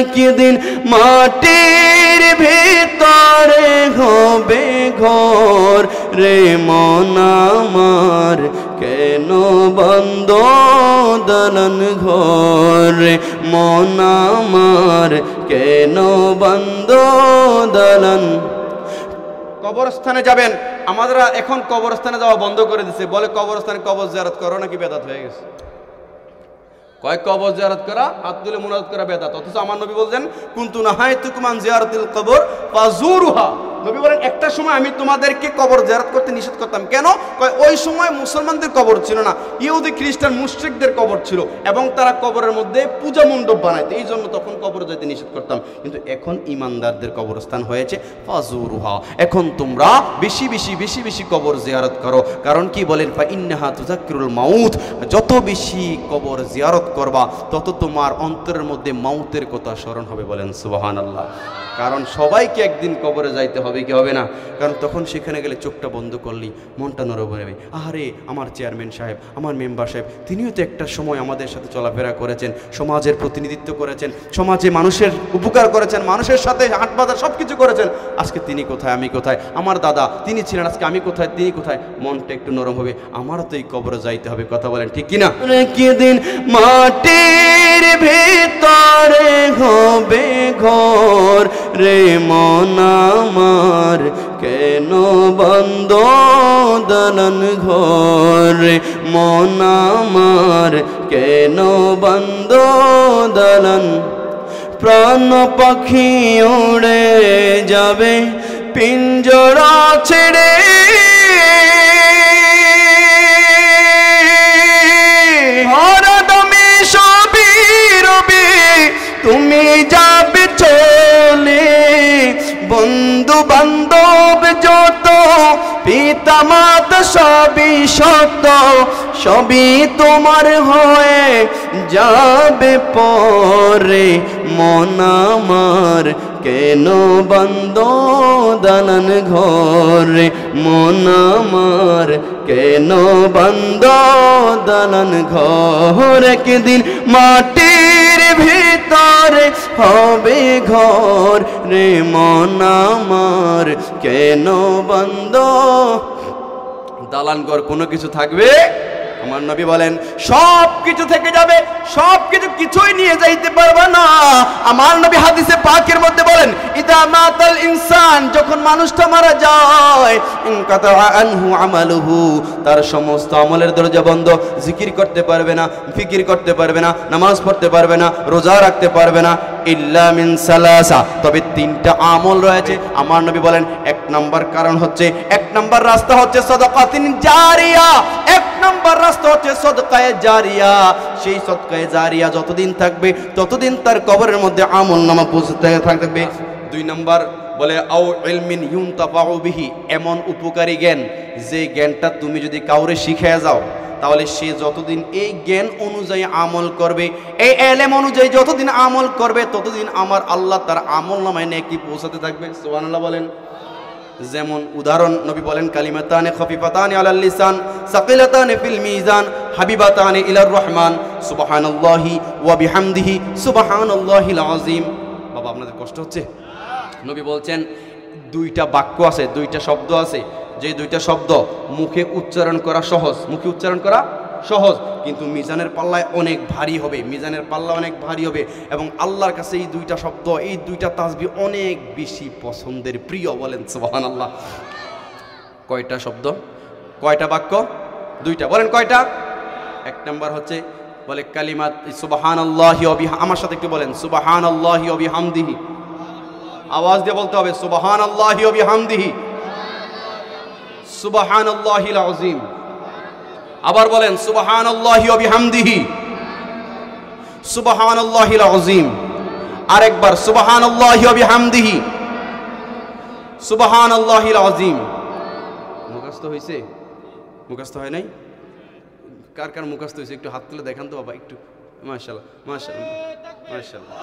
একদিন মাটির ভিতরে হবে ঘর রে মন আমার, কেন বন্ধ দালান ঘর রে মন আমার, কেন বন্ধ দালান। কবরস্থানে যাবেন, আমাদের এখন কবরস্থানে যাওয়া বন্ধ করে দিচ্ছে, বলে কবরস্থানে কবর জিয়ারত করো নাকি বেদাত হয়ে গেছে। কয় কবর জিয়ারত করা, হাত তুলে মুনাজাত করা বেদাত। অথচ আমার নবী বলছেন কুনতু নাহাইতুকুম আন জিয়ারাতিল কবর ফাজুরুহা। নবী বলেন একটা সময় আমি তোমাদেরকে কবর জিয়ারত করতে নিষেধ করতাম। কেন? কয় ওই সময় মুসলমানদের কবর ছিল না, ইহুদি খ্রিস্টান মুশরিকদের কবর ছিল এবং তারা কবরের মধ্যে পূজা মণ্ডপ বানাইতো, এই জন্য তখন কবর যেতে নিষেধ করতাম। কিন্তু এখন ইমানদারদের কবরস্থান হয়েছে ফাজুরুহা, এখন তোমরা বেশি বেশি বেশি বেশি কবর জিয়ারত করো। কারণ কি বলেন, ফা ইন্নাহা তুযাক্কিরুল মাউত, যত বেশি কবর জিয়ারত করবা তত তোমার অন্তরের মধ্যে মাউতের কথা স্মরণ হবে। বলেন সুবহানাল্লাহ। কারণ সবাইকে একদিন কবরে যাইতে হবে, কি হবে না? কারণ তখন সেখানে গেলে চোখটা বন্ধ করলি মনটা নরম হয়ে যাবে। আরে আমার চেয়ারম্যান সাহেব, আমার মেম্বার সাহেব, তিনিও তো একটা সময় আমাদের সাথে চলাফেরা করেছেন, সমাজের প্রতিনিধিত্ব করেছেন, সমাজে মানুষের উপকার করেছেন, মানুষের সাথে হাট বাজার সব কিছু করেছেন। আজকে তিনি কোথায়, আমি কোথায়? আমার দাদা তিনি ছিলেন, আজকে আমি কোথায়, তিনি কোথায়? মনটা একটু নরম হবে, আমারও তো এই কবরে যাইতে হবে। কথা বলেন ঠিক কিনা? একদিন মাটির ভিতরে হবে ঘর রে মন আমার, কেন বন্ধ দালান ঘর রে মন আমার, কেন বন্ধ দালান। প্রাণ পাখি উড়ে যাবে পিঞ্জরা ছেড়ে, হরদমে সবই রবে তুমি যাবে চলে। বন্ধু বান্ধব যত পিতা মাতা সবই সত্য, সবই তোমার হয়ে যাবে পরে। মন আমার, কেন বন্ধ দালান ঘর রে মন আমার, কেন বন্ধ দালান ঘর। একদিন মাটির ভিতরে হবে ঘর রে মন আমার, কেন বন্ধ দালান ঘর। কোনো কিছু থাকবে? আমার নবী বলেন সব কিছু থেকে যাবে, সব কিছু কিছুই নিয়ে যাইতে পারবে না। আমার নবী হাদিসে পাকের মধ্যে বলেন ইদা মাতাল ইনসান, যখন মানুষটা মারা যায়, ইনকাতা আনহু আমালুহু, তার সমস্ত আমলের দরজা বন্ধ। জিকির করতে পারবে না, ফিকির করতে পারবে না, নামাজ পড়তে পারবে না, রোজা রাখতে পারবে না, ইল্লা মিন সালাসা, তবে তিনটা আমল রয়েছে। আমার নবী বলেন এক নাম্বার কারণ হচ্ছে, এক নাম্বার রাস্তা হচ্ছে সাদাকাতিন জারিয়া, এক নাম্বার রাস্তা হচ্ছে সদকায়ে জারিয়া। সেই সদকায়ে জারিয়া যতদিন থাকবে ততদিন তার কবরের মধ্যে আমল নামা পৌঁছতে থাকবে। দুই নাম্বার বলে আও ইলমিন ইউনতাফাউ বিহি, এমন উপকারী জ্ঞান যে জ্ঞানটা তুমি যদি কাউরে শিখিয়ে যাও তাহলে সে যতদিন এই জ্ঞান অনুযায়ী আমল করবে, এই এলেম অনুযায়ী যতদিন আমল করবে ততদিন আমার আল্লাহ তার আমল নামায় নেকি পৌঁছাতে থাকবে। সুবহানাল্লাহ বলেন। যেমন উদাহরণ নবী বলেন কালিমাতানে খফিফাতানে আলাল লিসান সাকিলাতানে ফিল মিজান হাবিবাতানে ইলার রহমান সুবহানাল্লাহি ওয়া বিহামদিহি সুবহানাল্লাহিল আযীম। বাবা আপনাদের কষ্ট হচ্ছে? নবী বলছেন দুইটা বাক্য আছে, দুইটা শব্দ আছে, যে দুইটা শব্দ মুখে উচ্চারণ করা সহজ, মুখে উচ্চারণ করা সহজ, কিন্তু মিজানের পাল্লায় অনেক ভারী হবে, মিজানের পাল্লা অনেক ভারী হবে। এবং আল্লাহর কাছে এই দুইটা শব্দ, এই দুইটা তাসবিহ অনেক বেশি পছন্দের, প্রিয়। বলেন সুবহানাল্লাহ। কয়টা শব্দ, কয়টা বাক্য? দুইটা। বলেন কয়টা? এক নাম্বার হচ্ছে বলে কালিমাত সুবহানাল্লাহি ওয়া বিহামদিহি, আমার সাথে একটু বলেন সুবহানাল্লাহি ওয়া বিহামদিহি, আওয়াজ দিয়ে বলতে হবে সুবহানাল্লাহি ওয়া বিহামদিহি সুবহানাল্লাহিল আযীম। আবার বলেন সুবহানাল্লাহি ওয়া বিহামদিহি সুবহানাল্লাহিল আযীম। আরেকবার সুবহানাল্লাহি ওয়া বিহামদিহি সুবহানাল্লাহিল আযীম। মুখস্থ হয়েছে? মুখস্থ হয় নাই? কার কার মুখস্থ হয়েছে একটু হাত তুলে দেখান তো বাবা একটু। মাশাআল্লাহ মাশাআল্লাহ মাশাআল্লাহ।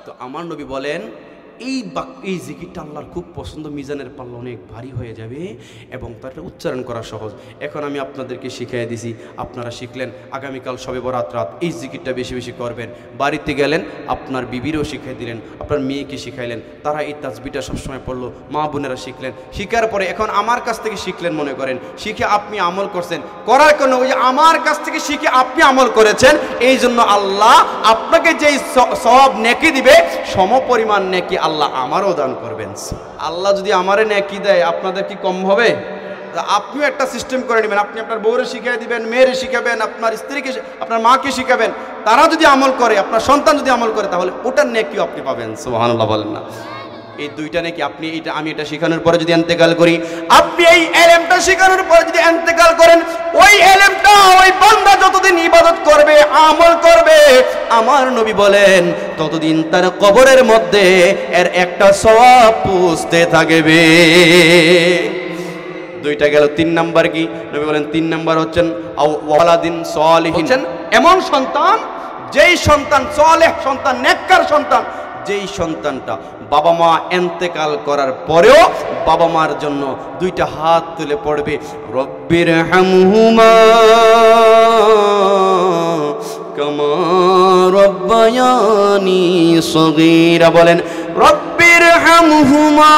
তো আমার নবী বলেন এই জিকিরটা আল্লাহর খুব পছন্দ, মিজানের পাল্লা অনেক ভারী হয়ে যাবে এবং তার উচ্চারণ করা সহজ। এখন আমি আপনাদেরকে শিখিয়ে দিছি, আপনারা শিখলেন। আগামীকাল শবে বরাত রাত এই জিকিরটা বেশি বেশি করবেন। বাড়িতে গেলেন আপনার বিবিরও শিখিয়ে দিলেন, আপনার মেয়েকে শিখাইলেন, তারা এই তাসবিহটা সবসময় পড়লো, মা বোনেরা শিখলেন। শিখার পরে এখন আমার কাছ থেকে শিখলেন মনে করেন, শিখে আপনি আমল করছেন, করার জন্য ওই আমার কাছ থেকে শিখে আপনি আমল করেছেন, এই জন্য আল্লাহ আপনাকে যেই সওয়াব নেকি দিবে সমপরিমাণ নেকি আল্লাহ আমারও দান করবেন। আল্লাহ যদি আমারে নেকি দেয় আপনাদের কি কম হবে? আপনিও একটা সিস্টেম করে নেবেন, আপনি আপনার বউরে শিখিয়ে দিবেন, মেয়েরে শিখাবেন, আপনার স্ত্রীকে, আপনার মাকে শিখাবেন, তারা যদি আমল করে, আপনার সন্তান যদি আমল করে, তাহলে ওটার নেকিও আপনি পাবেন। সুবহানাল্লাহ বলেন না? এই দুইটা নাকি আপনি আমি এটা শেখানোর পরে যদি ইন্তেকাল করি, আপনি এই ইলমটা শেখানোর পরে যদি ইন্তেকাল করেন, ওই ইলমটা ওই বান্দা যতদিন ইবাদত করবে, আমল করবে, আমার নবী বলেন ততদিন তার কবরের মধ্যে এর একটা সওয়াব পৌঁছতে থাকবে। দুইটা গেল। 3 নাম্বার কি? নবী বলেন 3 নাম্বার হচ্ছেন ওয়ালাদিন সালিহিন, এমন সন্তান যেই সন্তান সালেহ সন্তান, নেককার সন্তান, যেই সন্তানটা বাবা মা ইন্তেকাল করার পরেও বাবা মার জন্য দুইটা হাত তুলে পড়বে, রব্বির হামহুমা কামা রব্বায়ানি সগীরা। বলেন রব্বির হামহুমা